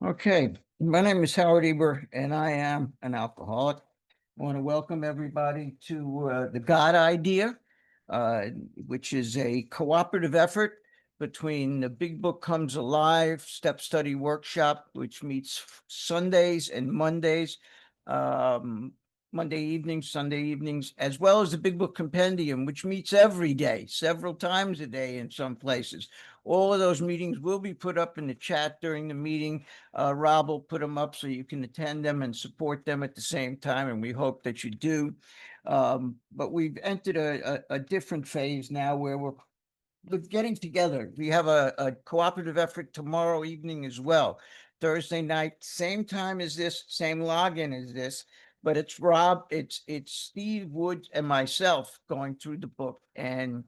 Okay, my name is Howard Eber, and I am an alcoholic. I want to welcome everybody to the God Idea, uh, which is a cooperative effort between the Big Book Comes Alive Step Study Workshop, which meets Sundays and Mondays, um, Monday evenings, Sunday evenings, as well as the Big Book Compendium, which meets every day, several times a day in some places. All of those meetings will be put up in the chat during the meeting. Rob will put them up so you can attend them and support them at the same time, and we hope that you do. But we've entered a different phase now where we're getting together. We have a cooperative effort tomorrow evening as well. Thursday night, same time as this, same login as this, but it's Rob, it's Steve Woods and myself going through the book, and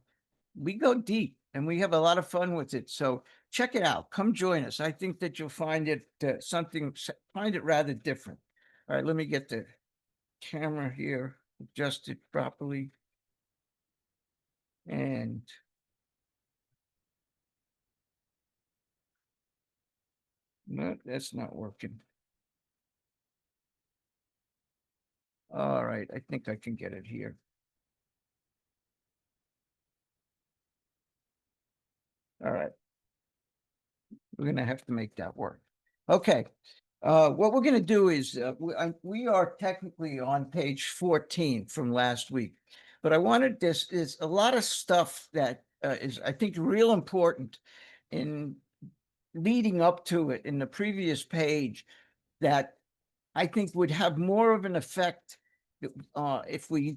we go deep and we have a lot of fun with it. So check it out. Come join us. I think that you'll find it find it rather different. All right, let me get the camera here adjusted properly. And no, that's not working. All right, I think I can get it here. All right. We're going to have to make that work. Okay. What we're going to do is we are technically on page 14 from last week, but I wanted this is a lot of stuff that is, I think, real important in leading up to it in the previous page that I think would have more of an effect if we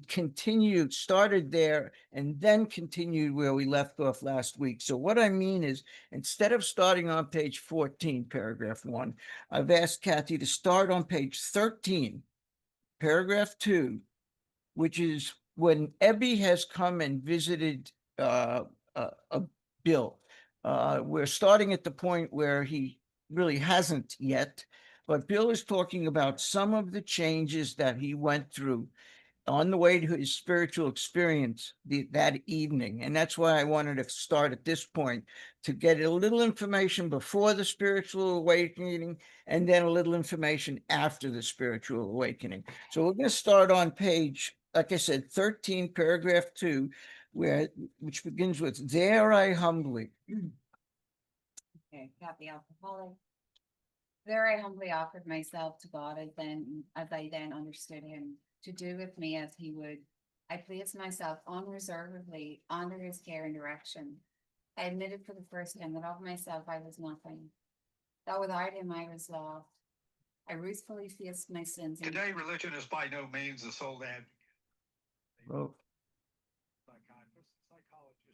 started there and then continued where we left off last week. So what I mean is, instead of starting on page 14, paragraph 1, I've asked Kathy to start on page 13, paragraph 2, which is when Ebby has come and visited Bill. We're starting at the point where he really hasn't yet, but Bill is talking about some of the changes that he went through on the way to his spiritual experience that evening. And that's why I wanted to start at this point, to get a little information before the spiritual awakening and then a little information after the spiritual awakening. So we're going to start on page, like I said, 13, paragraph 2, which begins with, "There I humbly." Okay, got the alcoholic. There I humbly offered myself to God as I then understood him, to do with me as he would. I placed myself unreservedly under his care and direction. I admitted for the first time that of myself I was nothing, that without him I was lost. I ruthfully faced my sins. Today, religion is by no means the sole advocate. Oh, I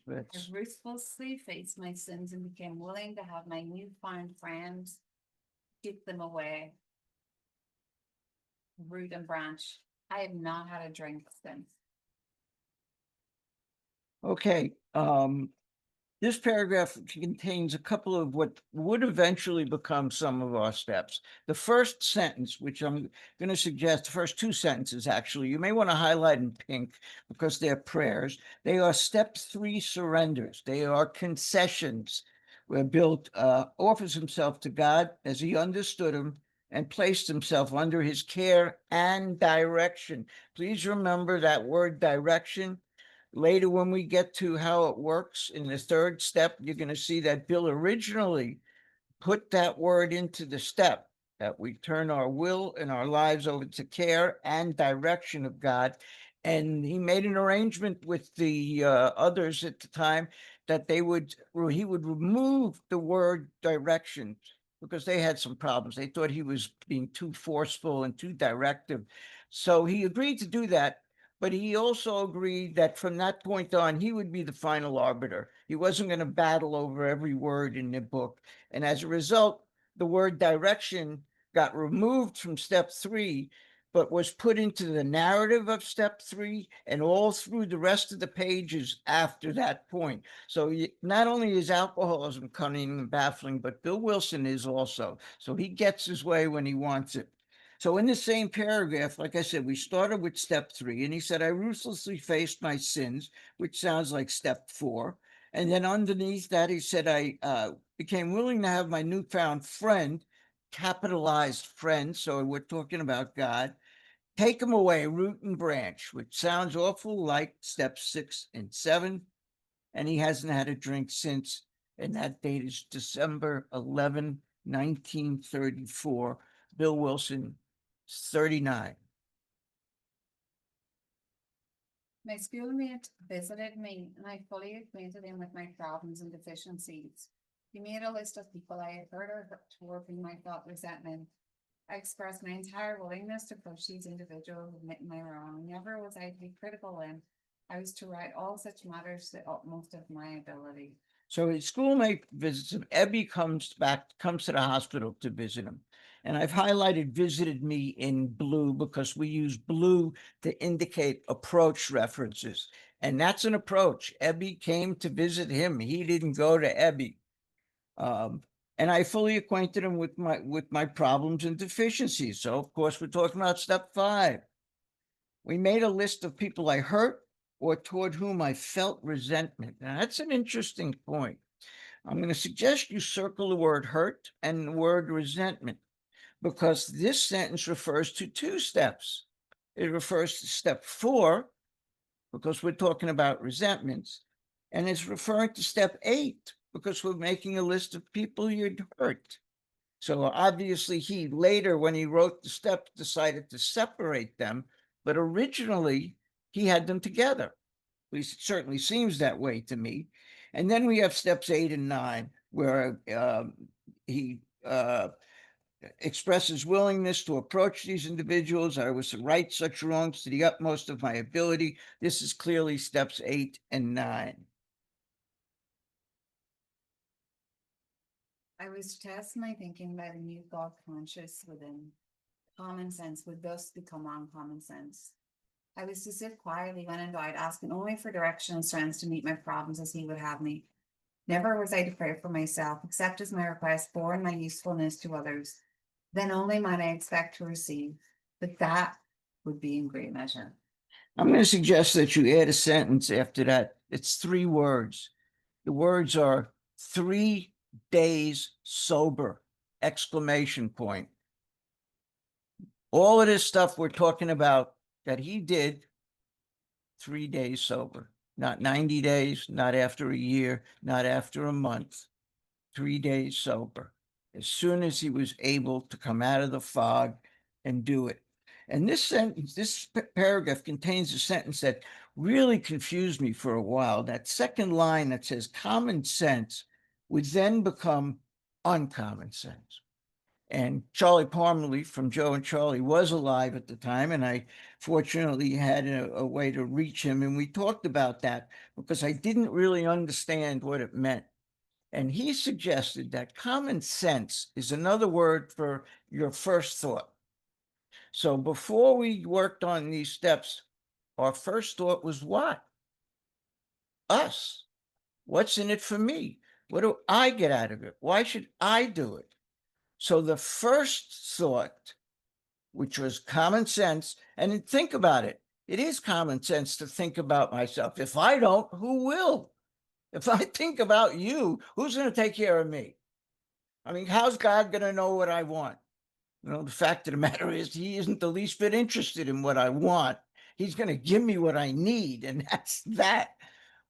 that's ruthlessly faced my sins and became willing to have my newfound friends keep them away, root and branch. I have not had a drink since. okay. This paragraph contains a couple of what would eventually become some of our steps. The first sentence, which I'm going to suggest, the first two sentences, actually, you may want to highlight in pink because they're prayers. They are step 3 surrenders. They are concessions where Bill offers himself to God as he understood him and placed himself under his care and direction. Please remember that word direction. Later, when we get to how it works in the third step, you're going to see that Bill originally put that word into the step, that we turn our will and our lives over to care and direction of God. And he made an arrangement with the others at the time that he would remove the word direction because they had some problems. They thought he was being too forceful and too directive. So he agreed to do that. But he also agreed that from that point on, he would be the final arbiter. He wasn't going to battle over every word in the book. And as a result, the word direction got removed from step 3, but was put into the narrative of step 3 and all through the rest of the pages after that point. So not only is alcoholism cunning and baffling, but Bill Wilson is also. So he gets his way when he wants it. So in the same paragraph, like I said, we started with step 3, and he said, I ruthlessly faced my sins, which sounds like step 4. And then underneath that, he said, I became willing to have my newfound friend capitalized friend, so we're talking about God. Take him away, root and branch, which sounds awful like step 6 and 7. And he hasn't had a drink since, and that date is December 11, 1934. Bill Wilson, 39. My schoolmate visited me and I fully acquainted him with my problems and deficiencies. He made a list of people I had heard or toward whom I felt resentment. I expressed my entire willingness to push these individuals, admitting my wrong. Never was I to be critical in. I was to write all such matters to the utmost of my ability. So his schoolmate visits him. Ebby comes to the hospital to visit him. And I've highlighted visited me in blue because we use blue to indicate approach references. And that's an approach. Ebby came to visit him. He didn't go to Ebby. And I fully acquainted him with my problems and deficiencies. So of course, we're talking about step 5. We made a list of people I hurt or toward whom I felt resentment. Now, that's an interesting point. I'm going to suggest you circle the word hurt and the word resentment because this sentence refers to 2 steps. It refers to step 4 because we're talking about resentments, and it's referring to step 8 because we're making a list of people you'd hurt. So obviously he later, when he wrote the steps, decided to separate them, but originally he had them together. At least it certainly seems that way to me. And then we have steps 8 and 9, where he expresses willingness to approach these individuals. I was to right such wrongs to the utmost of my ability. This is clearly steps 8 and 9. I was to test my thinking by the new thought conscious within. Common sense would thus become uncommon sense. I was to sit quietly when in doubt, asking only for direction and strength to meet my problems as he would have me. Never was I to pray for myself, except as my request bore my usefulness to others. Then only might I expect to receive, but that would be in great measure. I'm going to suggest that you add a sentence after that. It's 3 words. The words are 3 days sober, exclamation point. All of this stuff we're talking about that he did 3 days sober, not 90 days, not after a year, not after a month, 3 days sober, as soon as he was able to come out of the fog and do it. And this sentence, this paragraph contains a sentence that really confused me for a while. That second line that says common sense would then become uncommon sense. And Charlie Parmalee from Joe and Charlie was alive at the time, and I fortunately had a way to reach him, and we talked about that because I didn't really understand what it meant. And he suggested that common sense is another word for your first thought. So before we worked on these steps, our first thought was what? Us. What's in it for me? What do I get out of it? Why should I do it? So the first thought, which was common sense, and think about it. It is common sense to think about myself. If I don't, who will? If I think about you, who's going to take care of me? I mean, how's God going to know what I want? You know, the fact of the matter is he isn't the least bit interested in what I want. He's going to give me what I need, and that's that.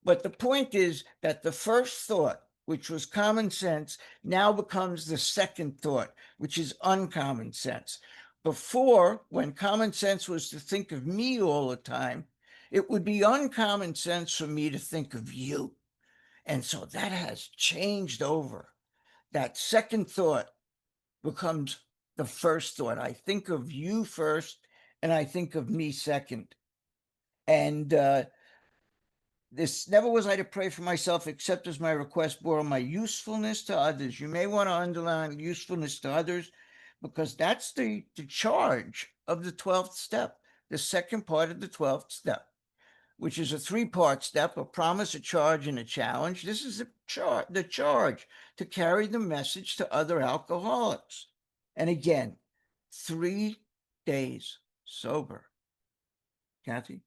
But the point is that the first thought, which was common sense, now becomes the second thought, which is uncommon sense. Before, when common sense was to think of me all the time, it would be uncommon sense for me to think of you. And so that has changed over. That second thought becomes the first thought. I think of you first, and I think of me second. And this never was I to pray for myself, except as my request bore my usefulness to others. You may want to underline usefulness to others, because that's the charge of the 12th step, the second part of the 12th step, which is a 3-part step: a promise, a charge, and a challenge. This is the charge to carry the message to other alcoholics. And again, 3 days sober. Kathy?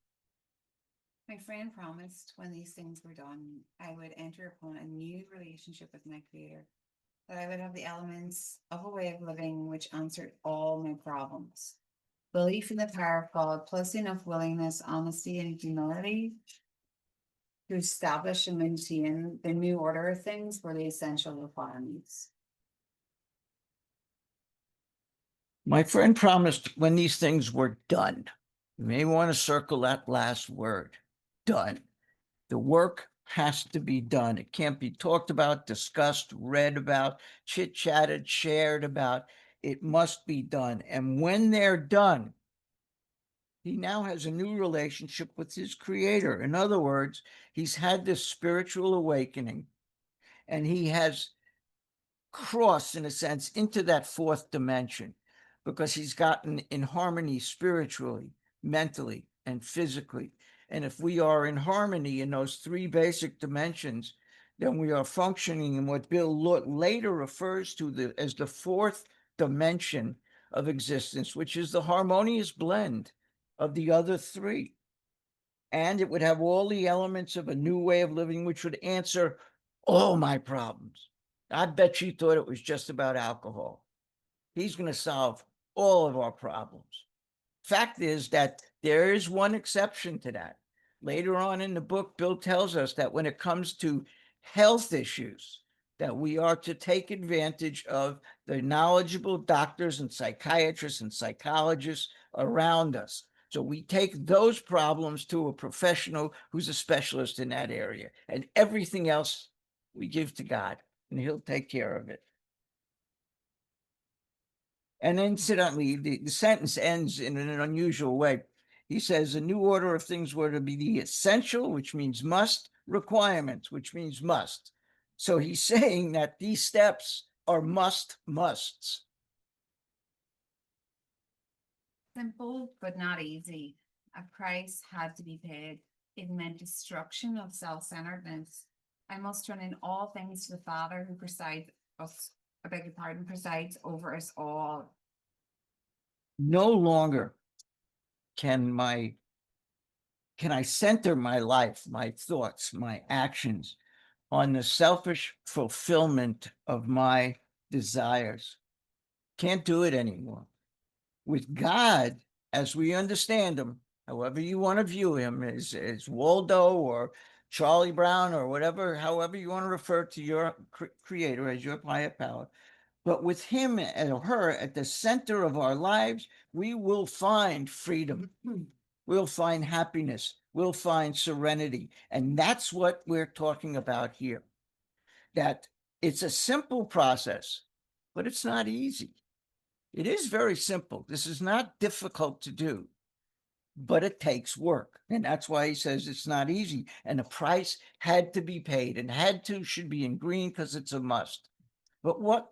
My friend promised when these things were done, I would enter upon a new relationship with my creator. that I would have the elements of a way of living which answered all my problems. Belief in the power of God, plus enough willingness, honesty, and humility to establish and maintain the new order of things were the essential requirements. My friend promised when these things were done, you may want to circle that last word, done. The work has to be done. It can't be talked about, discussed, read about, chit-chatted, shared about. It must be done. And when they're done, he now has a new relationship with his creator. In other words, he's had this spiritual awakening and he has crossed, in a sense, into that fourth dimension because he's gotten in harmony spiritually, mentally, and physically. And if we are in harmony in those three basic dimensions, then we are functioning in what Bill later refers to as the fourth dimension of existence, which is the harmonious blend of the other three. And it would have all the elements of a new way of living, which would answer all my problems. I bet you thought it was just about alcohol. He's going to solve all of our problems. Fact is that there is one exception to that. Later on in the book, Bill tells us that when it comes to health issues, that we are to take advantage of the knowledgeable doctors and psychiatrists and psychologists around us. So we take those problems to a professional who's a specialist in that area, and everything else we give to God, and he'll take care of it. And incidentally, the sentence ends in an unusual way. He says, a new order of things were to be the essential, which means must, requirements, which means must. So he's saying that these steps are musts. Simple, but not easy. A price had to be paid. It meant destruction of self-centeredness. I must turn in all things to the Father who presides over us all. No longer can I center my life, my thoughts, my actions on the selfish fulfillment of my desires. Can't do it anymore. With God, as we understand him, however you want to view him, as Waldo or Charlie Brown or whatever, however you want to refer to your creator as your higher power. But with him or her at the center of our lives, we will find freedom. We'll find happiness. We'll find serenity. And that's what we're talking about here. That it's a simple process, but it's not easy. It is very simple. This is not difficult to do, but it takes work. And that's why he says it's not easy. And the price had to be paid, and should be in green because it's a must. But what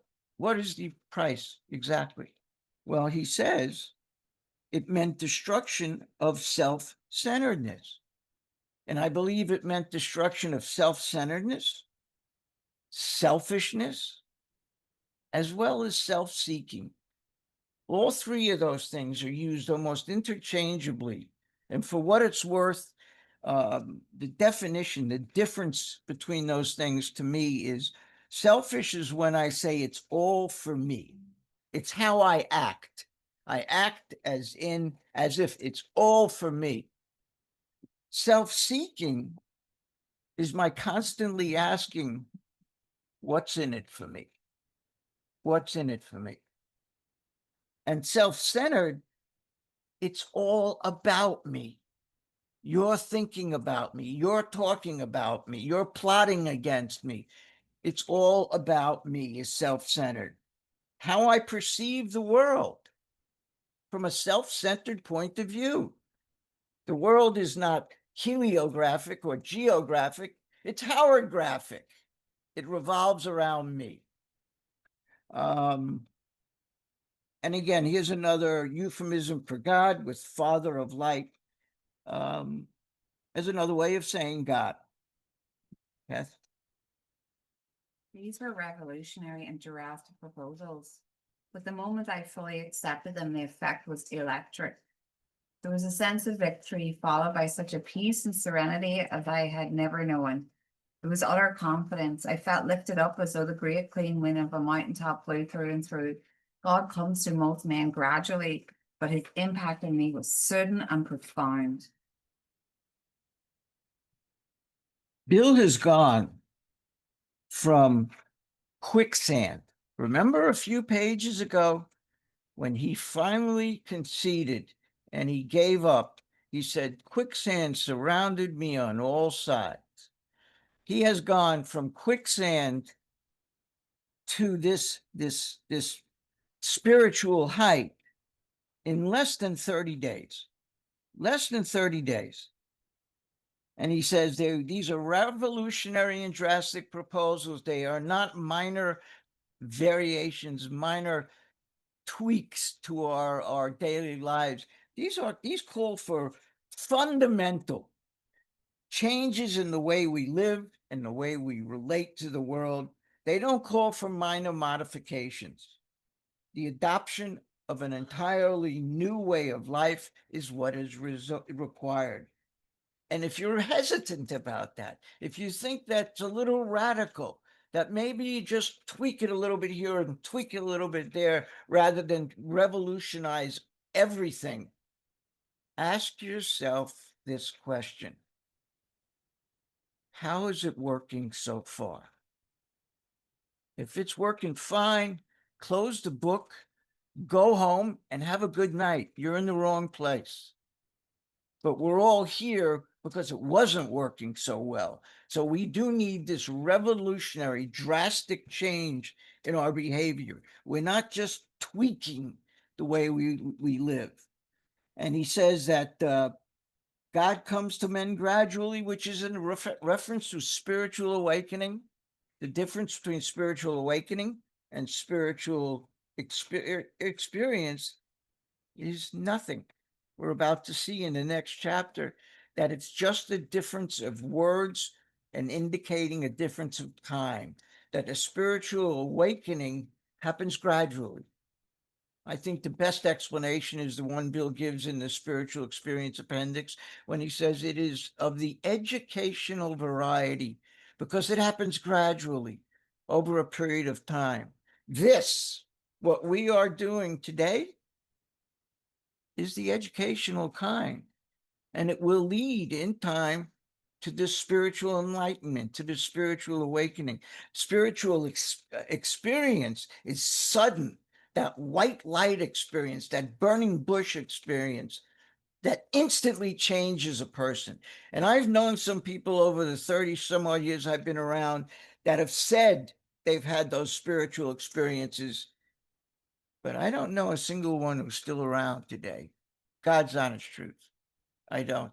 is the price exactly? Well, he says it meant destruction of self-centeredness. And I believe it meant destruction of self-centeredness, selfishness, as well as self-seeking. All three of those things are used almost interchangeably. And for what it's worth, the definition, the difference between those things to me is selfish is when I say it's all for me. It's how I act. I act as if it's all for me. Self-seeking is my constantly asking, what's in it for me? What's in it for me? And self-centered, it's all about me. You're thinking about me. You're talking about me. You're plotting against me. It's all about me is self-centered. How I perceive the world from a self-centered point of view. The world is not heliographic or geographic. It's Howard-graphic. It revolves around me. And again, here's another euphemism for God with Father of Light, as another way of saying God. Yes. These were revolutionary and drastic proposals, but the moment I fully accepted them, the effect was electric. There was a sense of victory followed by such a peace and serenity as I had never known. It was utter confidence. I felt lifted up as though the great clean wind of a mountaintop blew through and through. God comes to most men gradually, but his impact on me was sudden and profound. Bill has gone from quicksand. Remember a few pages ago when he finally conceded and he gave up? He said, quicksand surrounded me on all sides. He has gone from quicksand to this spiritual height in less than 30 days. Less than 30 days. And he says these are revolutionary and drastic proposals. They are not minor variations, minor tweaks to our daily lives. These call for fundamental changes in the way we live and the way we relate to the world. They don't call for minor modifications. The adoption of an entirely new way of life is what is required. And if you're hesitant about that, if you think that's a little radical, that maybe you just tweak it a little bit here and tweak it a little bit there rather than revolutionize everything, ask yourself this question. How is it working so far? If it's working fine, close the book, go home and have a good night. You're in the wrong place. But we're all here because it wasn't working so well. So we do need this revolutionary, drastic change in our behavior. We're not just tweaking the way we live. And he says that God comes to men gradually, which is in reference to spiritual awakening. The difference between spiritual awakening and spiritual experience is nothing. We're about to see in the next chapter that it's just a difference of words and indicating a difference of time, that a spiritual awakening happens gradually. I think the best explanation is the one Bill gives in the Spiritual Experience Appendix when he says it is of the educational variety because it happens gradually over a period of time. This, what we are doing today, is the educational kind, and it will lead in time to the spiritual enlightenment, to the spiritual awakening. Spiritual experience is sudden. That white light experience, that burning bush experience, that instantly changes a person. And I've known some people over the 30 some odd years I've been around that have said they've had those spiritual experiences, but I don't know a single one who's still around today. God's honest truth. I don't.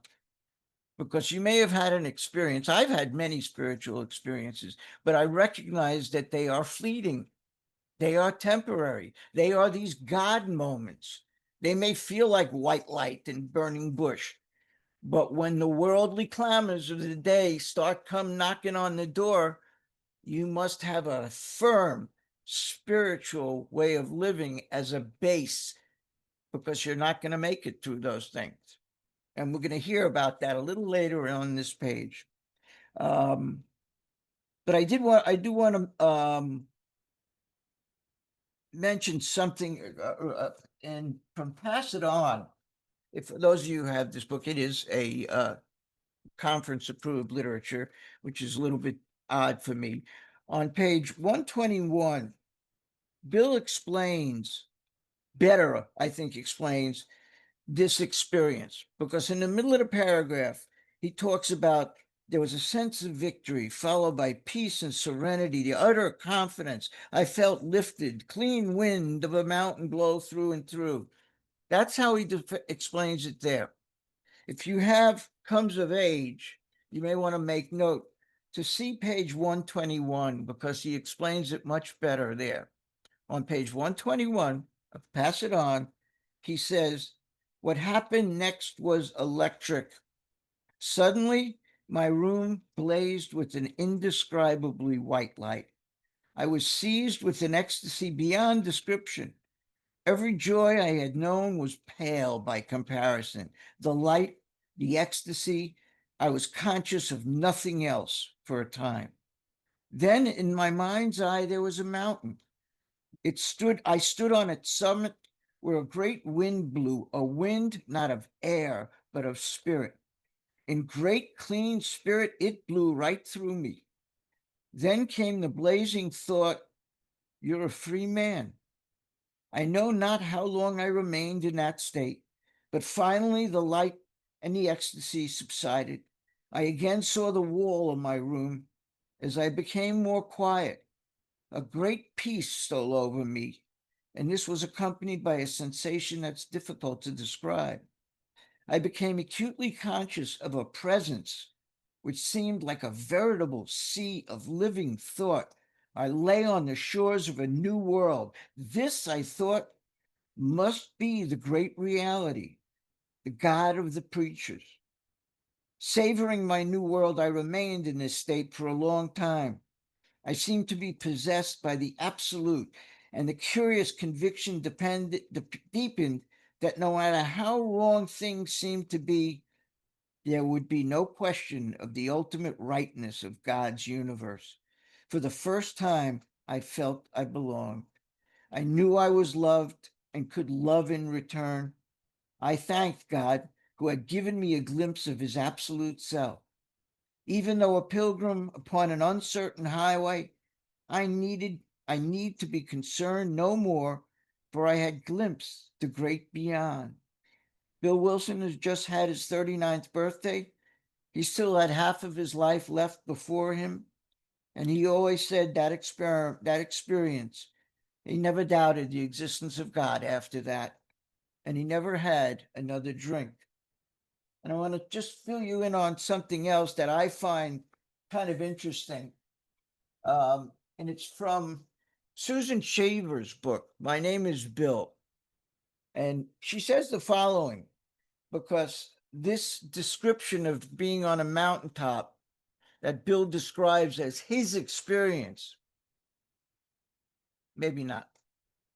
Because you may have had an experience. I've had many spiritual experiences, but I recognize that they are fleeting. They are temporary. They are these God moments. They may feel like white light and burning bush, but when the worldly clamors of the day start come knocking on the door, you must have a firm spiritual way of living as a base, because you're not going to make it through those things. And we're going to hear about that a little later on this page. But I do want to mention something and from Pass It On. If for those of you who have this book, it is a conference approved literature, which is a little bit odd for me. On page 121, Bill explains better, I think, explains this experience, because in the middle of the paragraph, he talks about there was a sense of victory followed by peace and serenity, the utter confidence. I felt lifted, clean wind of a mountain blow through and through. That's how he explains it there. If you have comes of age, you may want to make note to see page 121, because he explains it much better there. On page 121 of Pass It On, he says, what happened next was electric. Suddenly, my room blazed with an indescribably white light. I was seized with an ecstasy beyond description. Every joy I had known was pale by comparison. The light, the ecstasy, I was conscious of nothing else for a time. Then in my mind's eye, there was a mountain. I stood on its summit where a great wind blew, a wind not of air, but of spirit. In great clean spirit, it blew right through me. Then came the blazing thought, you're a free man. I know not how long I remained in that state, but finally the light and the ecstasy subsided. I again saw the wall of my room. As I became more quiet, a great peace stole over me, and this was accompanied by a sensation that's difficult to describe. I became acutely conscious of a presence which seemed like a veritable sea of living thought. I lay on the shores of a new world. This, I thought, must be the great reality, the God of the preachers. Savoring my new world, I remained in this state for a long time. I seemed to be possessed by the absolute, and the curious conviction deepened that no matter how wrong things seemed to be, there would be no question of the ultimate rightness of God's universe. For the first time, I felt I belonged. I knew I was loved and could love in return. I thanked God, who had given me a glimpse of his absolute self. Even though a pilgrim upon an uncertain highway, I need to be concerned no more, for I had glimpsed the great beyond. Bill Wilson has just had his 39th birthday. He still had half of his life left before him, and he always said that experience, he never doubted the existence of God after that, and he never had another drink. And I want to just fill you in on something else that I find kind of interesting. And it's from Susan Shaver's book, My Name is Bill. And she says the following, because this description of being on a mountaintop that Bill describes as his experience, maybe not,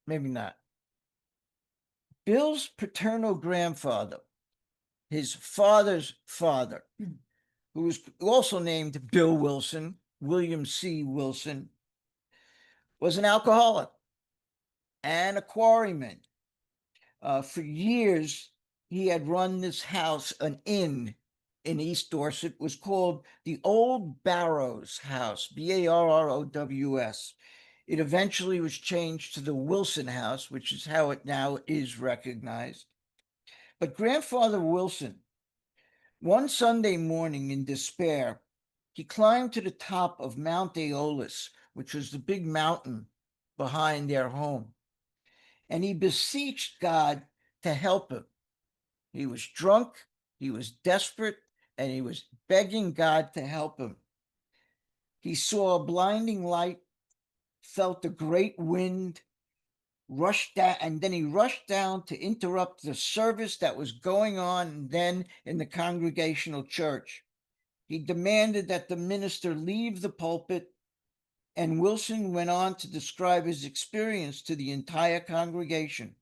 maybe not. Bill's paternal grandfather, his father's father, who was also named Bill Wilson, William C. Wilson, was an alcoholic and a quarryman. For years, he had run this house, an inn in East Dorset, was called the Old Barrows House, Barrows. It eventually was changed to the Wilson House, which is how it now is recognized. But Grandfather Wilson, one Sunday morning in despair, he climbed to the top of Mount Aeolus, which was the big mountain behind their home, and he beseeched God to help him. He was drunk, he was desperate, and he was begging God to help him. He saw a blinding light, felt a great wind, rushed down, and then he rushed down to interrupt the service that was going on then in the Congregational Church. He demanded that the minister leave the pulpit, and Wilson went on to describe his experience to the entire congregation.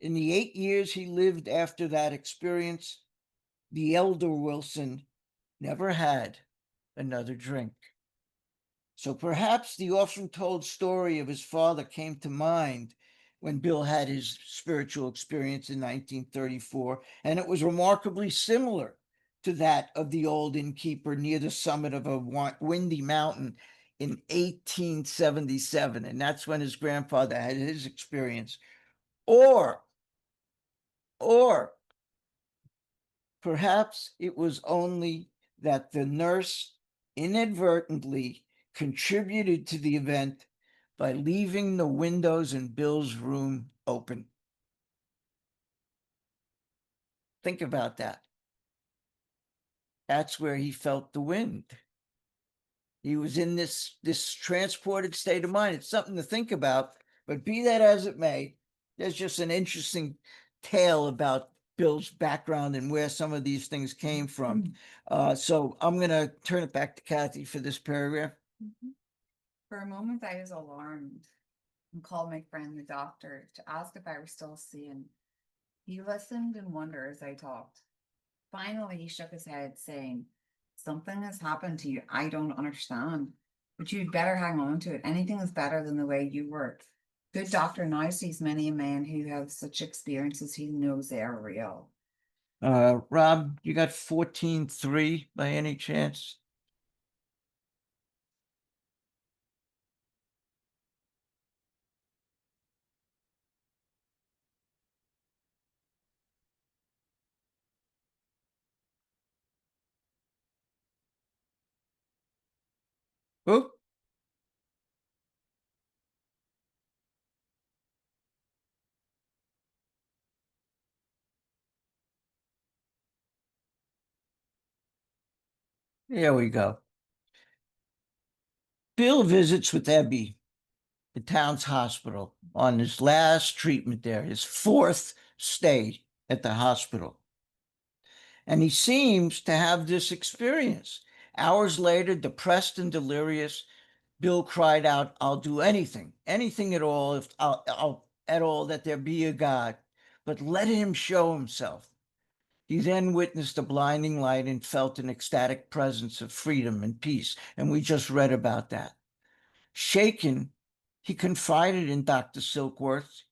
In the 8 years he lived after that experience, the elder Wilson never had another drink. So perhaps the often told story of his father came to mind when Bill had his spiritual experience in 1934, and it was remarkably similar to that of the old innkeeper near the summit of a windy mountain in 1877. And that's when his grandfather had his experience. Or perhaps it was only that the nurse inadvertently contributed to the event by leaving the windows in Bill's room open. Think about that. That's where he felt the wind. He was in this transported state of mind. It's something to think about, but be that as it may, there's just an interesting tale about Bill's background and where some of these things came from. So I'm going to turn it back to Kathy for this paragraph. For a moment, I was alarmed and called my friend, the doctor, to ask if I were still seeing. He listened in wonder as I talked. finally he shook his head saying, something has happened to you. I don't understand, but you'd better hang on to it. Anything is better than the way you were. Good doctor now sees many men who have such experiences. He knows they are real. Rob, you got 14-3 by any chance? Oh, there we go. Bill visits with Ebby, the town's hospital, on his last treatment there, his fourth stay at the hospital. And he seems to have this experience. Hours later, depressed and delirious, Bill cried out, I'll do anything, anything at all, if I'll at all that there be a God, but let him show himself. He then witnessed a blinding light and felt an ecstatic presence of freedom and peace. And we just read about that. Shaken, he confided in Dr. Silkworth.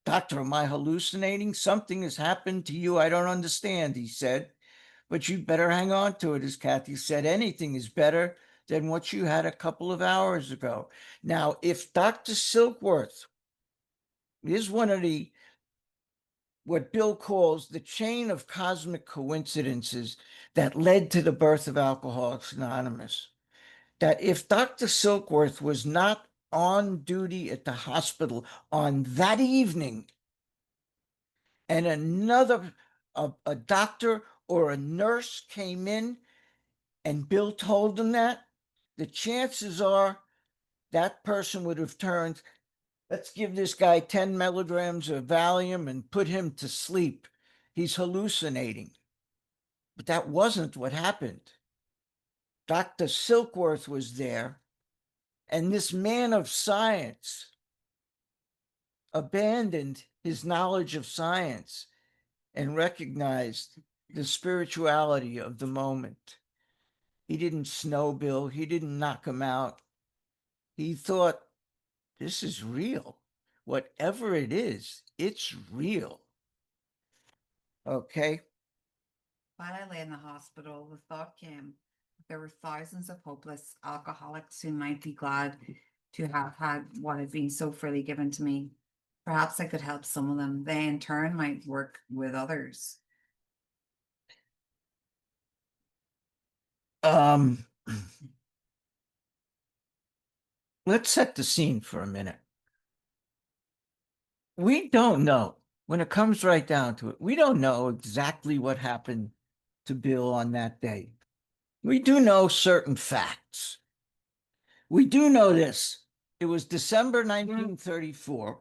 Doctor, am I hallucinating? Something has happened to you I don't understand, he said. But you'd better hang on to it, as Kathy said. Anything is better than what you had a couple of hours ago. Now, if Dr. Silkworth is one of what Bill calls the chain of cosmic coincidences that led to the birth of Alcoholics Anonymous, that if Dr. Silkworth was not on duty at the hospital on that evening, and a doctor or a nurse came in and Bill told him that, the chances are that person would have turned, let's give this guy 10 milligrams of Valium and put him to sleep. He's hallucinating. But that wasn't what happened. Dr. Silkworth was there, and this man of science abandoned his knowledge of science and recognized the spirituality of the moment. He didn't snow Bill. He didn't knock him out. He thought, this is real. Whatever it is, it's real. Okay. While I lay in the hospital, the thought came that there were thousands of hopeless alcoholics who might be glad to have had what had been so freely given to me. Perhaps I could help some of them. They in turn might work with others. Let's set the scene for a minute. We don't know, when it comes right down to it, we don't know exactly what happened to Bill on that day. We do know certain facts. We do know this. It was December 1934.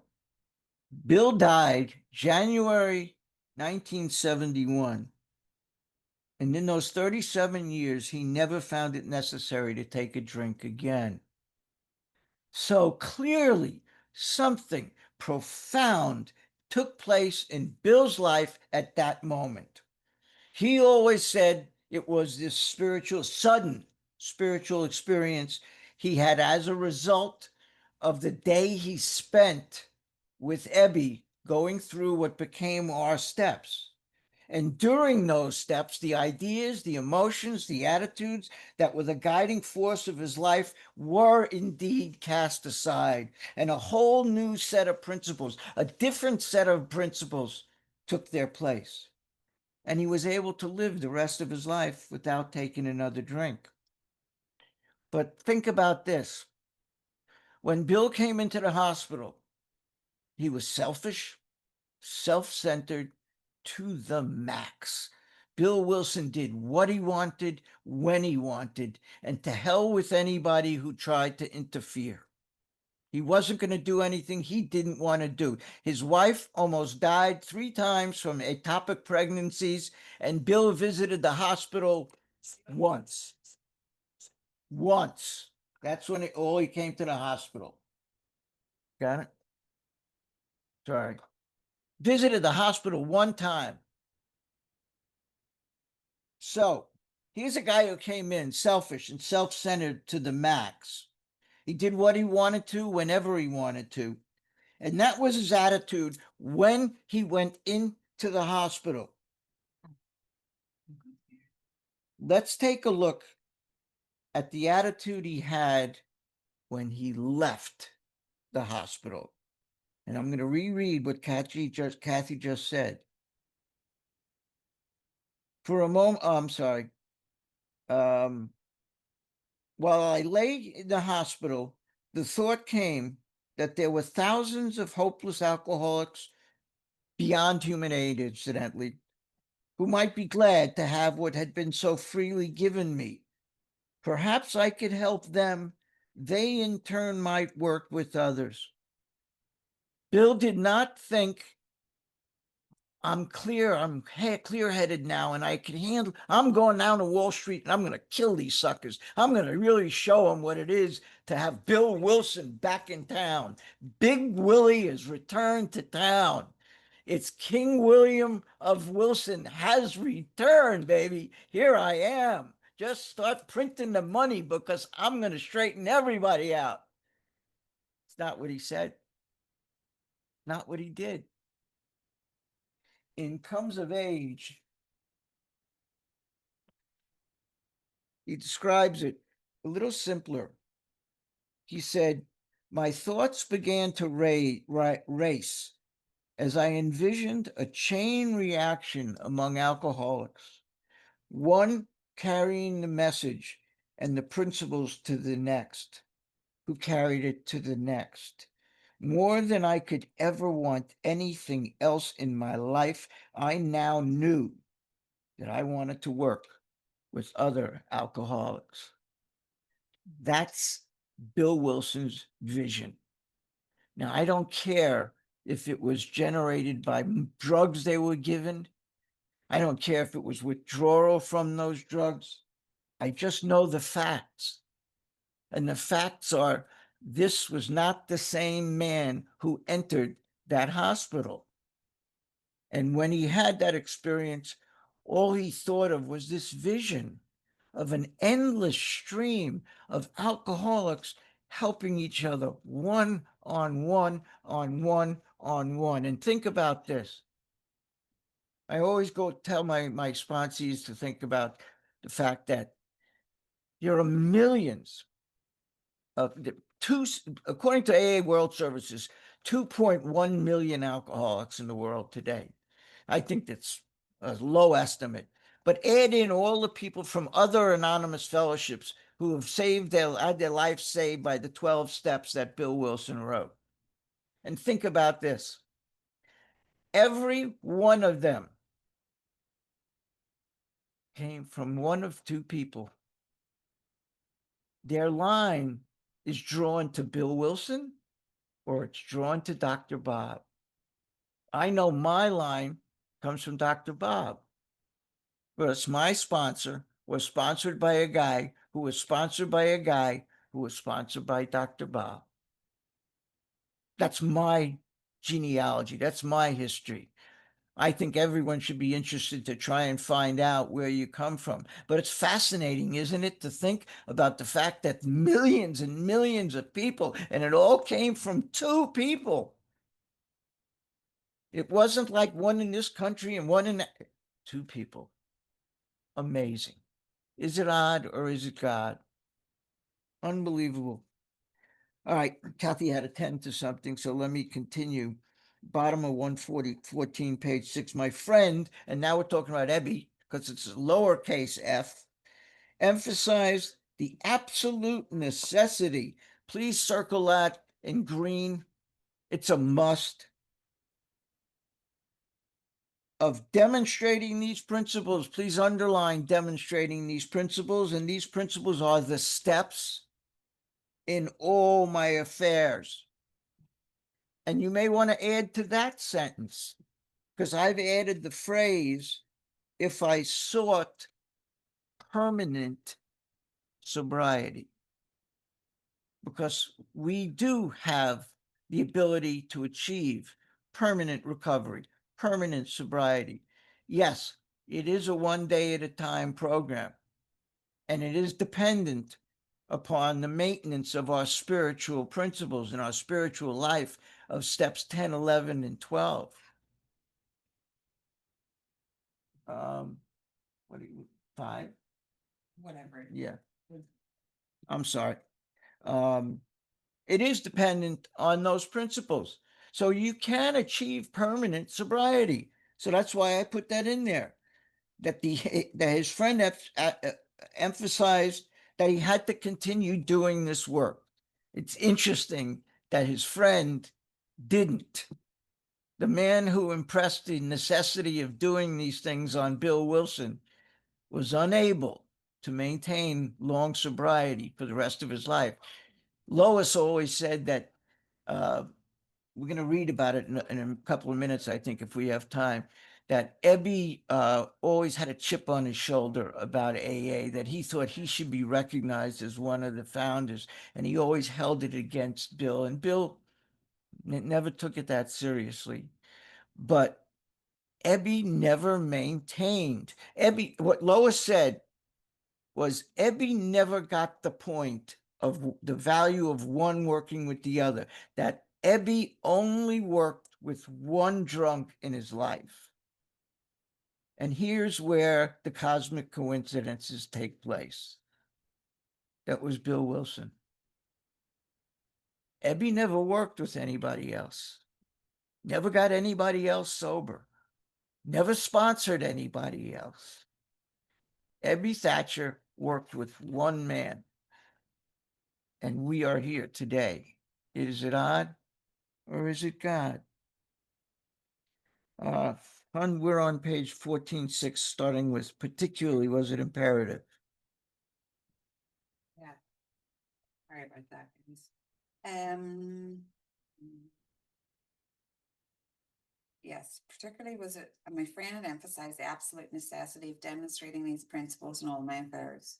Bill died January 1971. And in those 37 years, he never found it necessary to take a drink again. So clearly, something profound took place in Bill's life at that moment. He always said it was this sudden spiritual experience he had as a result of the day he spent with Ebby going through what became our steps. And during those steps, the ideas, the emotions, the attitudes that were the guiding force of his life were indeed cast aside. And a whole new set of principles, a different set of principles took their place. And he was able to live the rest of his life without taking another drink. But think about this. When Bill came into the hospital, he was selfish, self-centered to the max. Bill Wilson did what he wanted, when he wanted, and to hell with anybody who tried to interfere. He wasn't going to do anything he didn't want to do. His wife almost died 3 times from ectopic pregnancies, and Bill visited the hospital once. Once. That's when he came to the hospital. Got it? Sorry. Visited the hospital one time. So here's a guy who came in selfish and self-centered to the max. He did what he wanted to whenever he wanted to. And that was his attitude when he went into the hospital. Let's take a look at the attitude he had when he left the hospital. And I'm going to reread what Kathy just said. For a moment, I'm sorry. While I lay in the hospital, the thought came that there were thousands of hopeless alcoholics beyond human aid, incidentally, who might be glad to have what had been so freely given me. Perhaps I could help them. They in turn might work with others. Bill did not think, I'm clear-headed now and I can handle, I'm going down to Wall Street and I'm going to kill these suckers. I'm going to really show them what it is to have Bill Wilson back in town. Big Willie has returned to town. It's King William of Wilson has returned, baby. Here I am. Just start printing the money because I'm going to straighten everybody out. It's not what he said. Not what he did. In Comes of Age, he describes it a little simpler. He said, my thoughts began to race as I envisioned a chain reaction among alcoholics, one carrying the message and the principles to the next, who carried it to the next. More than I could ever want anything else in my life, I now knew that I wanted to work with other alcoholics. That's Bill Wilson's vision. Now, I don't care if it was generated by drugs they were given. I don't care if it was withdrawal from those drugs. I just know the facts. And the facts are, this was not the same man who entered that hospital. And when he had that experience, all he thought of was this vision of an endless stream of alcoholics helping each other one on one on one on one. And think about this. I always go tell my sponsees to think about the fact that there are millions of according to AA World Services, 2.1 million alcoholics in the world today. I think that's a low estimate, but add in all the people from other anonymous fellowships who have had their life saved by the 12 steps that Bill Wilson wrote. And think about this. Every one of them came from one of two people. Their line is drawn to Bill Wilson or it's drawn to Dr. Bob. I know my line comes from Dr. Bob. But my sponsor was sponsored by a guy who was sponsored by a guy who was sponsored by Dr. Bob. That's my genealogy. That's my history. I think everyone should be interested to try and find out where you come from. But it's fascinating, isn't it, to think about the fact that millions and millions of people, and it all came from two people. It wasn't like one in this country and one in that. Two people. Amazing. Is it odd or is it God? Unbelievable. All right, Kathy had a 10 to something, so let me continue. Bottom of 114, page 6. My friend, and now we're talking about Ebby, because it's lowercase f, emphasized the absolute necessity. Please circle that in green. It's a must. Of demonstrating these principles. Please underline demonstrating these principles, and these principles are the steps in all my affairs. And you may want to add to that sentence, because I've added the phrase, if I sought permanent sobriety, because we do have the ability to achieve permanent recovery, permanent sobriety. Yes, it is a one day at a time program. And it is dependent upon the maintenance of our spiritual principles and our spiritual life of steps 10, 11, and 12. What do you, 5? Whatever. Yeah. I'm sorry. It is dependent on those principles. So you can achieve permanent sobriety. So that's why I put that in there. That his friend emphasized that he had to continue doing this work. It's interesting that his friend didn't. The man who impressed the necessity of doing these things on Bill Wilson was unable to maintain long sobriety for the rest of his life. Lois always said that we're going to read about it in a couple of minutes, I think, if we have time, that Ebby always had a chip on his shoulder about AA, that he thought he should be recognized as one of the founders, and he always held it against Bill, and Bill never took it that seriously. But Ebby never maintained. What Lois said was Ebby never got the point of the value of one working with the other, that Ebby only worked with one drunk in his life. And here's where the cosmic coincidences take place. That was Bill Wilson. Ebby never worked with anybody else, never got anybody else sober, never sponsored anybody else. Ebby Thatcher worked with one man. And we are here today. Is it odd or is it God? We're on page 14.6, starting with particularly, was it imperative? Yeah. Sorry about that, guys. Yes, particularly was it, my friend had emphasized the absolute necessity of demonstrating these principles in all my affairs.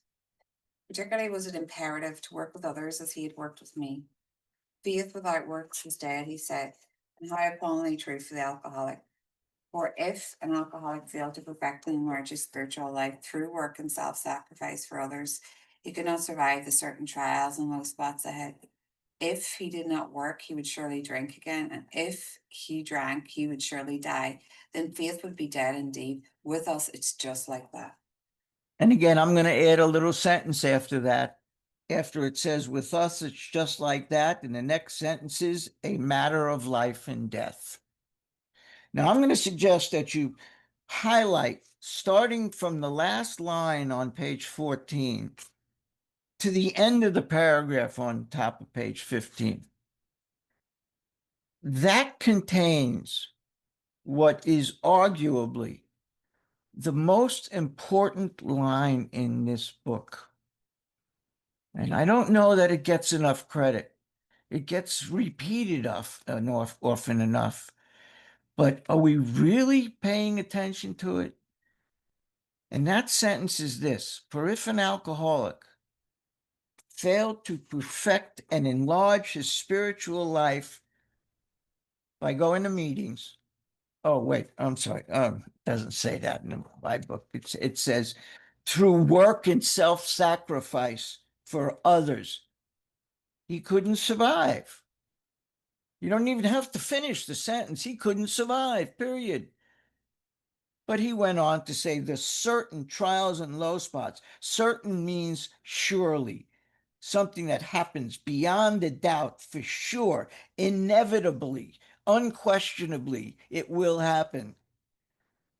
Particularly was it imperative to work with others as he had worked with me. Faith without works is dead, he said, and how appallingly true for the alcoholic. For if an alcoholic failed to perfect and enlarge his spiritual life through work and self-sacrifice for others, he could not survive the certain trials and low spots ahead. If he did not work, he would surely drink again. And if he drank, he would surely die. Then faith would be dead indeed. With us, it's just like that. And again, I'm going to add a little sentence after that. After it says, with us, it's just like that. And the next sentence is a matter of life and death. Now, I'm going to suggest that you highlight, starting from the last line on page 14 to the end of the paragraph on top of page 15. That contains what is arguably the most important line in this book. And I don't know that it gets enough credit. It gets repeated often enough. But are we really paying attention to it? And that sentence is this: for if an alcoholic failed to perfect and enlarge his spiritual life by going to meetings. Oh, wait, I'm sorry. Doesn't say that in my book. It says through work and self-sacrifice for others, he couldn't survive. You don't even have to finish the sentence. He couldn't survive, period. But he went on to say the certain trials and low spots. Certain means surely, something that happens beyond a doubt, for sure, inevitably, unquestionably, it will happen.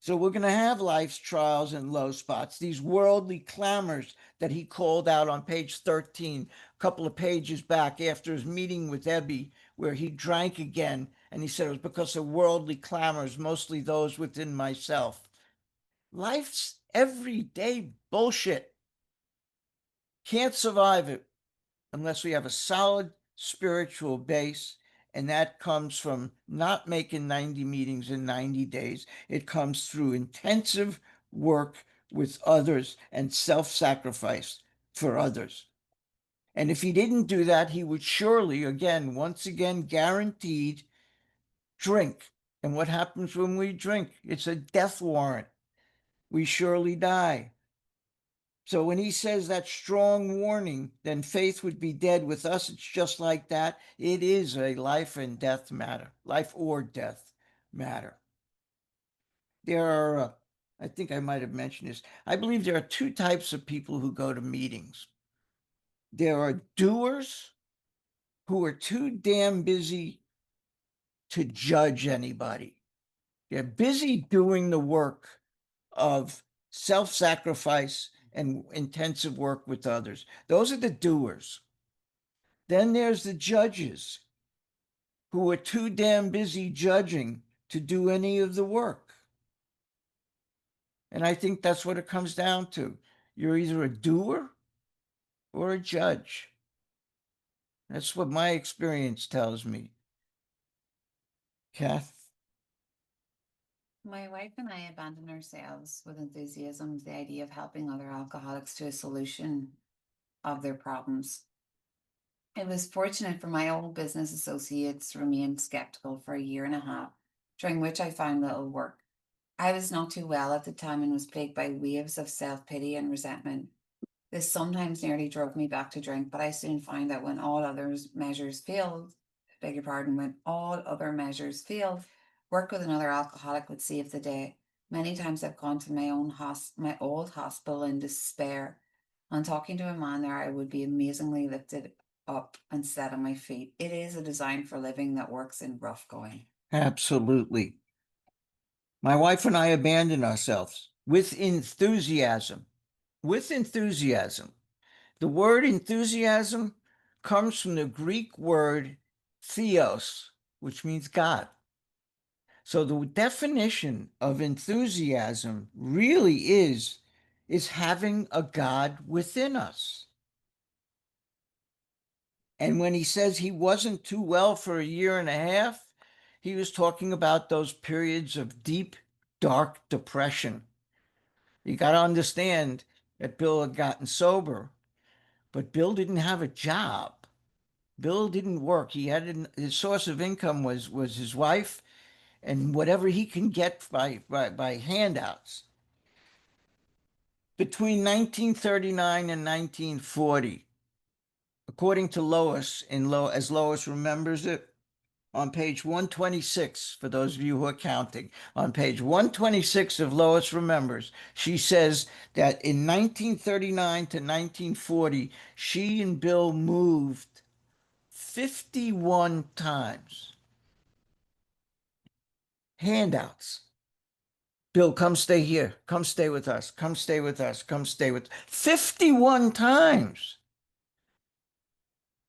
So we're going to have life's trials and low spots, these worldly clamors that he called out on page 13, a couple of pages back after his meeting with Ebby, where he drank again. And he said it was because of worldly clamors, mostly those within myself. Life's everyday bullshit. Can't survive it unless we have a solid spiritual base. And that comes from not making 90 meetings in 90 days. It comes through intensive work with others and self-sacrifice for others. And if he didn't do that, he would surely, once again, guaranteed drink. And what happens when we drink? It's a death warrant. we surely die. So when he says that strong warning, then faith would be dead. With us, it's just like that. It is a life and death matter, life or death matter. There are, I think I might have mentioned this. I believe there are two types of people who go to meetings. There are doers who are too damn busy to judge anybody. They're busy doing the work of self-sacrifice and intensive work with others. Those are the doers. Then there's the judges who are too damn busy judging to do any of the work. And I think that's what it comes down to. You're either a doer or a judge. That's what my experience tells me. Kath? My wife and I abandoned ourselves with enthusiasm to the idea of helping other alcoholics to a solution of their problems. It was fortunate for my old business associates to remain skeptical for 1.5 years, during which I found little work. I was not too well at the time and was plagued by waves of self-pity and resentment. This sometimes nearly drove me back to drink, but I soon found that when all other measures failed, when all other measures failed, work with another alcoholic would save the day. Many times I've gone to my old hospital in despair. On talking to a man there, I would be amazingly lifted up and set on my feet. It is a design for living that works in rough going. Absolutely. My wife and I abandoned ourselves with enthusiasm. With enthusiasm. The word enthusiasm comes from the Greek word theos, which means God. So the definition of enthusiasm really is having a God within us. And when he says he wasn't too well for 1.5 years, he was talking about those periods of deep, dark depression. You got to understand that Bill had gotten sober, but Bill didn't have a job. Bill didn't work. He had his source of income was his wife and whatever he can get by handouts. Between 1939 and 1940, according to Lois, as Lois remembers it, on page 126, for those of you who are counting, on page 126 of Lois Remembers, she says that in 1939 to 1940, she and Bill moved 51 times. Handouts. Bill, come stay here. Come stay with us. Come stay with us. Come stay with 51 times.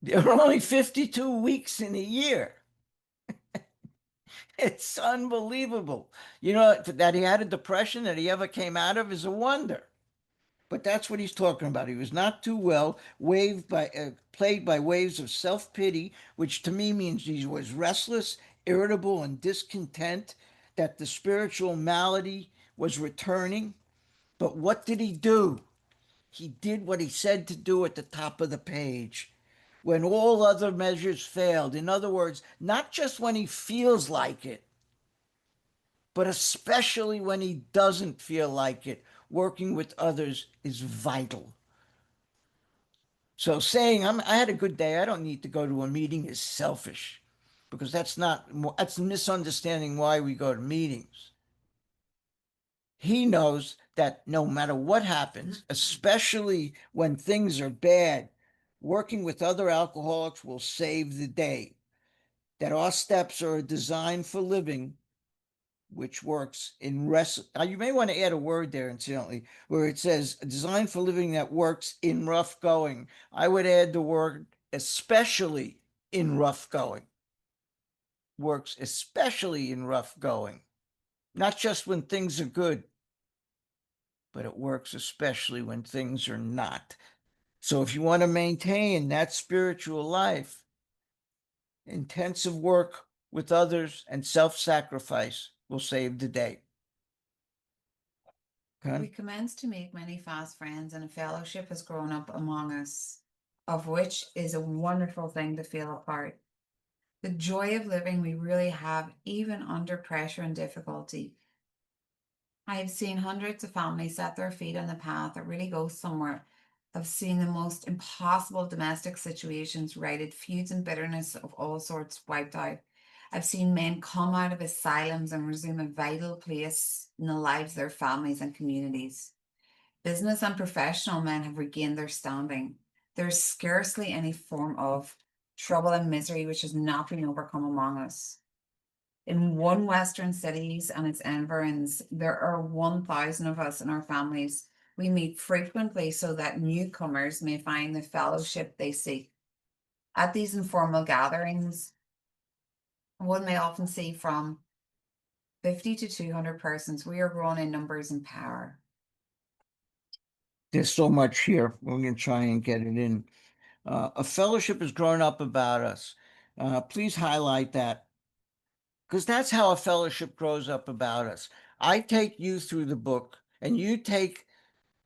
There are only 52 weeks in a year. It's unbelievable. You know, that he had a depression that he ever came out of is a wonder. But that's what he's talking about. He was not too well, plagued by waves of self-pity, which to me means he was restless, irritable, and discontent, that the spiritual malady was returning. But what did he do? He did what he said to do at the top of the page. When all other measures failed. In other words, not just when he feels like it, but especially when he doesn't feel like it, working with others is vital. So saying, I had a good day, I don't need to go to a meeting is selfish, because that's misunderstanding why we go to meetings. He knows that no matter what happens, especially when things are bad, working with other alcoholics will save the day. That our steps are designed for living, which works in rest. Now, you may want to add a word there, incidentally, where it says designed for living that works in rough going. I would add the word especially in rough going. Works especially in rough going. Not just when things are good, but it works especially when things are not. So if you want to maintain that spiritual life, intensive work with others and self-sacrifice will save the day. Okay? We commenced to make many fast friends, and a fellowship has grown up among us, of which is a wonderful thing to feel a part. The joy of living we really have, even under pressure and difficulty. I have seen hundreds of families set their feet on the path that really goes somewhere. I've seen the most impossible domestic situations righted, feuds and bitterness of all sorts wiped out. I've seen men come out of asylums and resume a vital place in the lives of their families and communities. Business and professional men have regained their standing. There's scarcely any form of trouble and misery which has not been overcome among us. In one Western cities and its environs, there are 1,000 of us in our families. We meet frequently so that newcomers may find the fellowship they seek. At these informal gatherings, one may often see from 50 to 200 persons. We are growing in numbers and power. There's so much here. We're going to try and get it in. A fellowship has grown up about us. Please highlight that, because that's how a fellowship grows up about us. I take you through the book, and you take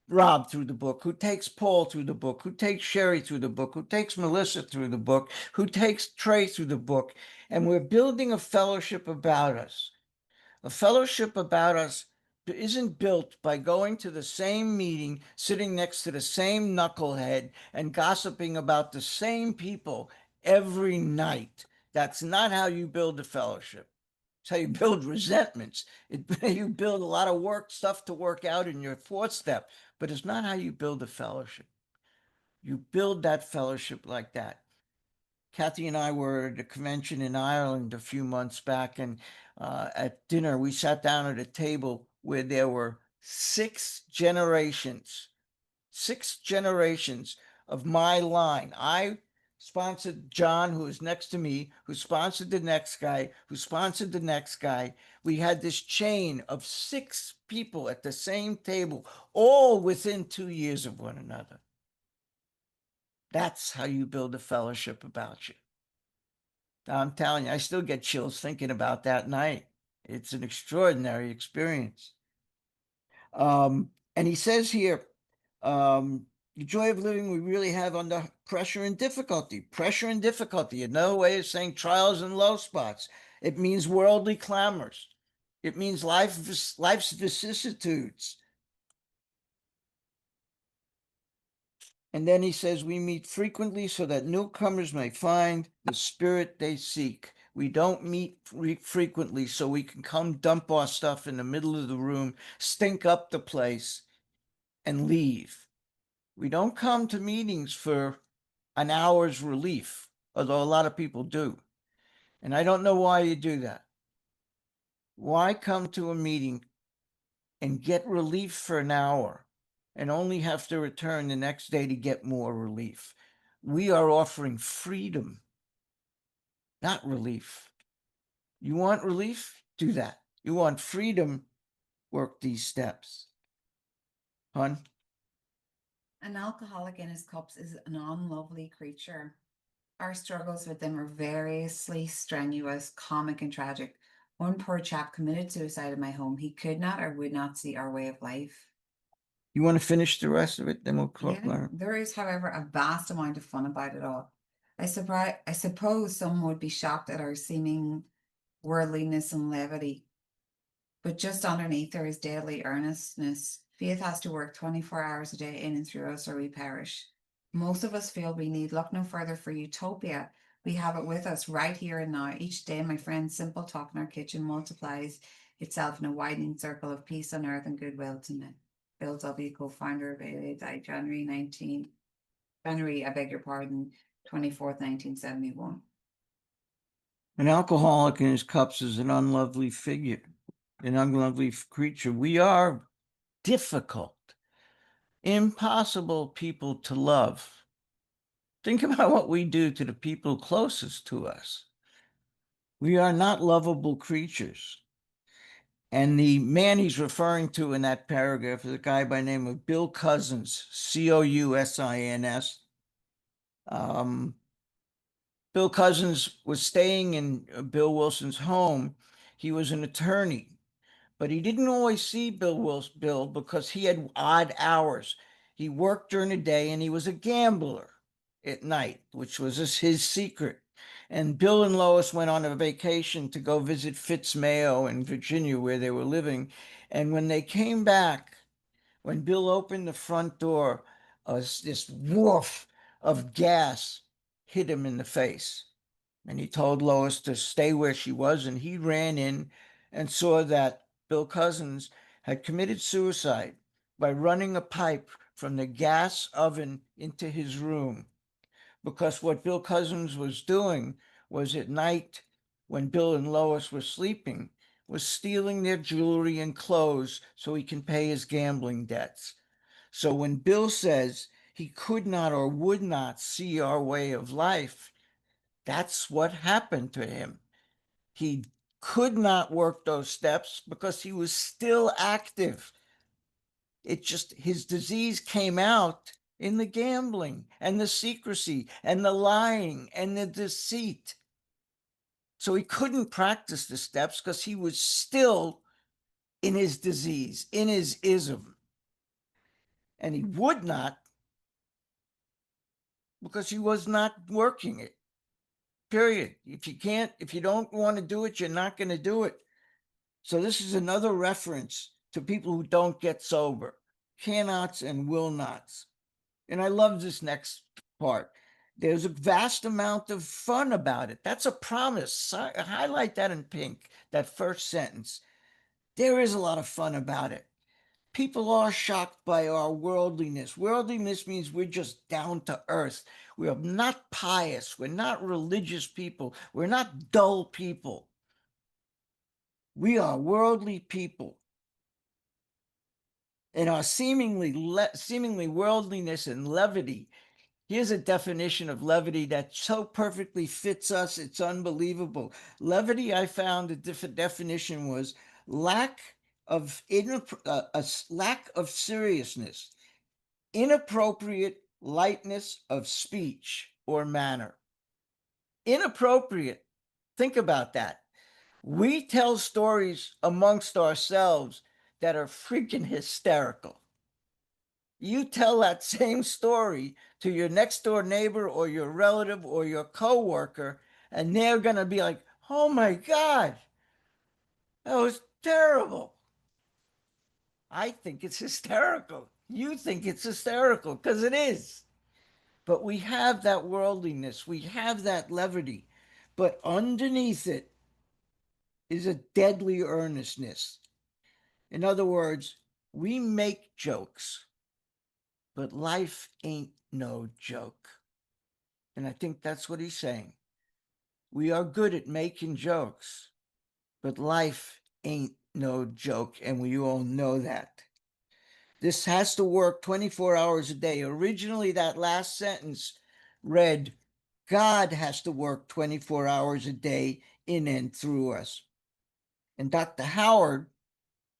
Rob through the book, who takes Paul through the book, who takes Sherry through the book, who takes Melissa through the book, who takes Trey through the book, and we're building a fellowship about us. A fellowship about us isn't built by going to the same meeting, sitting next to the same knucklehead, and gossiping about the same people every night. That's not how you build a fellowship. It's how you build resentments. You build a lot of stuff to work out in your fourth step, but it's not how you build a fellowship. You build that fellowship like that. Kathy and I were at a convention in Ireland a few months back, and at dinner, we sat down at a table where there were six generations of my line. I sponsored John, who was next to me, who sponsored the next guy, who sponsored the next guy. We had this chain of six people at the same table, all within 2 years of one another. That's how you build a fellowship about you. I'm telling you, I still get chills thinking about that night. It's an extraordinary experience. And he says here, the joy of living we really have under pressure and difficulty. Pressure and difficulty. Another way of saying trials and low spots. It means worldly clamors. It means life's vicissitudes. And then he says, we meet frequently so that newcomers may find the spirit they seek. We don't meet frequently so we can come dump our stuff in the middle of the room, stink up the place, and leave. We don't come to meetings for an hour's relief, although a lot of people do. And I don't know why you do that. Why come to a meeting and get relief for an hour and only have to return the next day to get more relief? We are offering freedom, not relief. You want relief? Do that. You want freedom? Work these steps. Hun? An alcoholic in his cups is an unlovely creature. Our struggles with them are variously strenuous, comic, and tragic. One poor chap committed suicide in my home. He could not or would not see our way of life. You want to finish the rest of it? Then we'll Yeah, there is, however, a vast amount of fun about it all. I suppose some would be shocked at our seeming worldliness and levity. But just underneath there is deadly earnestness. Faith has to work 24 hours a day in and through us or we perish. Most of us feel we need look no further for utopia. We have it with us right here and now. Each day, my friend's simple talk in our kitchen multiplies itself in a widening circle of peace on earth and goodwill to men. Bill W., co-founder of AA, died January, 24th, 1971. An alcoholic in his cups is an unlovely figure, an unlovely creature. We are difficult, impossible people to love. Think about what we do to the people closest to us. We are not lovable creatures. And the man he's referring to in that paragraph is a guy by the name of Bill Cousins, Cousins. Bill Cousins was staying in Bill Wilson's home. He was an attorney, but he didn't always see Bill because he had odd hours. He worked during the day and he was a gambler at night, which was his secret. And Bill and Lois went on a vacation to go visit Fitz Mayo in Virginia, where they were living. And when they came back, when Bill opened the front door, this woof of gas hit him in the face. And he told Lois to stay where she was, and he ran in and saw that Bill Cousins had committed suicide by running a pipe from the gas oven into his room. Because what Bill Cousins was doing was at night, when Bill and Lois were sleeping, was stealing their jewelry and clothes so he can pay his gambling debts. So when Bill says he could not or would not see our way of life, that's what happened to him. He could not work those steps because he was still active. It just, his disease came out in the gambling and the secrecy and the lying and the deceit. So he couldn't practice the steps because he was still in his disease, in his ism. And he would not because he was not working it. Period. If you don't want to do it, you're not going to do it. So this is another reference to people who don't get sober, cannots and will nots. And I love this next part. There's a vast amount of fun about it. That's a promise. Highlight that in pink, that first sentence. There is a lot of fun about it. People are shocked by our worldliness. Worldliness means we're just down to earth. We are not pious. We're not religious people. We're not dull people. We are worldly people. And our seemingly worldliness and levity. Here's a definition of levity that so perfectly fits us, it's unbelievable. Levity, I found a different definition was lack of lack of seriousness, inappropriate lightness of speech or manner. Inappropriate. Think about that. We tell stories amongst ourselves that are freaking hysterical. You tell that same story to your next door neighbor or your relative or your coworker, and they're going to be like, oh my God, that was terrible. I think it's hysterical. You think it's hysterical because it is. But we have that worldliness, we have that levity, but underneath it is a deadly earnestness. In other words, we make jokes, but life ain't no joke. And I think that's what he's saying. We are good at making jokes, but life ain't no joke, and we all know that. This has to work 24 hours a day. Originally, that last sentence read, God has to work 24 hours a day in and through us. And Dr. Howard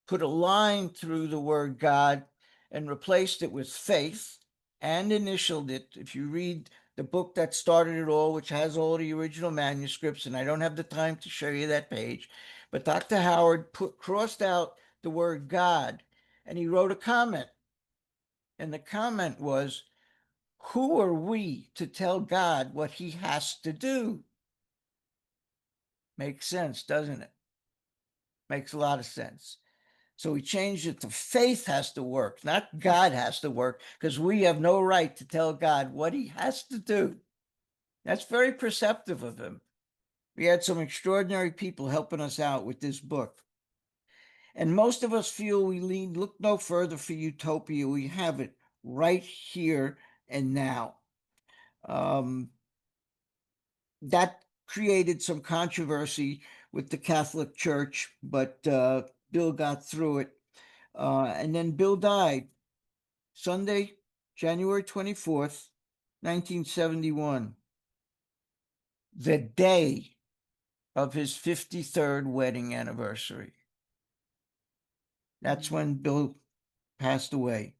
put a line through the word God and replaced it with faith and initialed it. If you read the book that started it all, which has all the original manuscripts, and I don't have the time to show you that page, but Dr. Howard crossed out the word God and he wrote a comment. And the comment was, who are we to tell God what he has to do? Makes sense, doesn't it? Makes a lot of sense. So we changed it to faith has to work, not God has to work, because we have no right to tell God what he has to do. That's very perceptive of him. We had some extraordinary people helping us out with this book. And most of us feel we look no further for utopia. We have it right here and now. That created some controversy with the Catholic Church, but Bill got through it. And then Bill died Sunday, January 24th, 1971, the day of his 53rd wedding anniversary. That's when Bill passed away.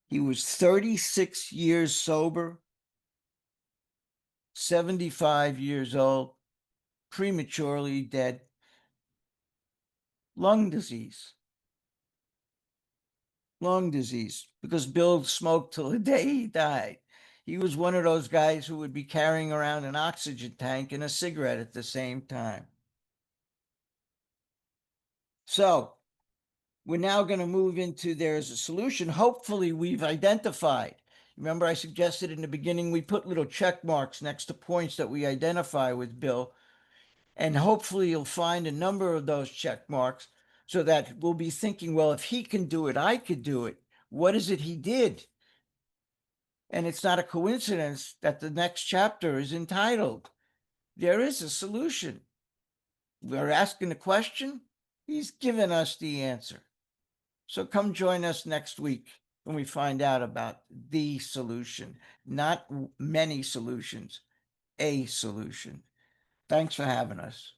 He was 36 years sober, 75 years old, prematurely dead, lung disease, because Bill smoked till the day he died. He was one of those guys who would be carrying around an oxygen tank and a cigarette at the same time. So we're now going to move into there's a solution. Hopefully we've identified. Remember, I suggested in the beginning, we put little check marks next to points that we identify with Bill. And hopefully you'll find a number of those check marks so that we'll be thinking, well, if he can do it, I could do it. What is it he did? And it's not a coincidence that the next chapter is entitled, There is a Solution. We're asking a question. He's given us the answer. So come join us next week when we find out about the solution, not many solutions, a solution. Thanks for having us.